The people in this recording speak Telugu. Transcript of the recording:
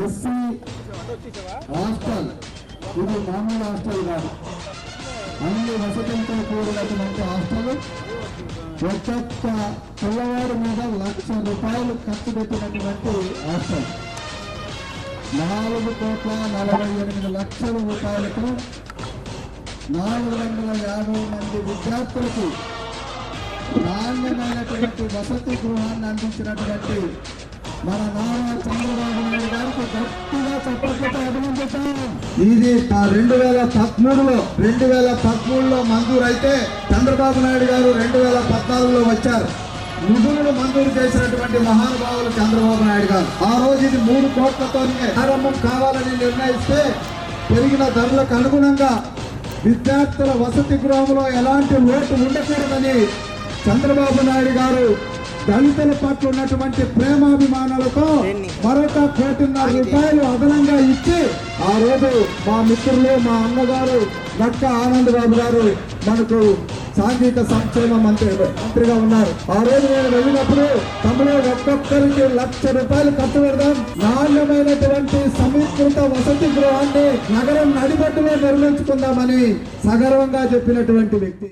ఎస్సీ హాస్టల్, ఇది మామూలు హాస్టల్ కాదు, అన్ని వసతులతో కూడినటువంటి హాస్టల్. ఒక్కొక్క పిల్లవాడి మీద ₹1,00,000 ఖర్చు పెట్టినటువంటి హాస్టల్. 4,48,00,000కు 450 మంది విద్యార్థులకు నాణ్యమైనటువంటి వసతి గృహాన్ని అందించినటువంటి మన నారా చంద్రబాబు నాయుడు గారికి గట్టిగా చప్పట్లతో అభినందిస్తాం. ఇది 2013లో మంజూరు అయితే చంద్రబాబు నాయుడు గారు 2014లో వచ్చారు. నిధులను మంజూరు చేసినటువంటి మహానుభావులు చంద్రబాబు నాయుడు గారు. ఆ రోజు ఇది 3 కోట్లతోనే ప్రారంభం కావాలని నిర్ణయిస్తే పెరిగిన ధరలకు అనుగుణంగా విద్యార్థుల వసతి గృహంలో ఎలాంటి లోటు ఉండకూడదని చంద్రబాబు నాయుడు గారు దళితుల పట్ల ఉన్నటువంటి ప్రేమాభిమానాలతో మరొక ₹1,50,00,000 అదనంగా ఇచ్చి ఆ రోజు మా మిత్రులు, మా అన్నగారు నక్క ఆనంద్ బాబు గారు మనకు సాంఘిక సంక్షేమ మంత్రిగా ఉన్నారు. ఆ రోజు నేను వెళ్ళినప్పుడు తమలో ఒక్కొక్కరికి ₹1,00,000 ఖర్చు పెడదాం, నాణ్యమైనటువంటి సమీకృత వసతి గృహాన్ని నగరం నడిబొడ్డులో నిర్మించుకుందామని సగర్వంగా చెప్పినటువంటి వ్యక్తి.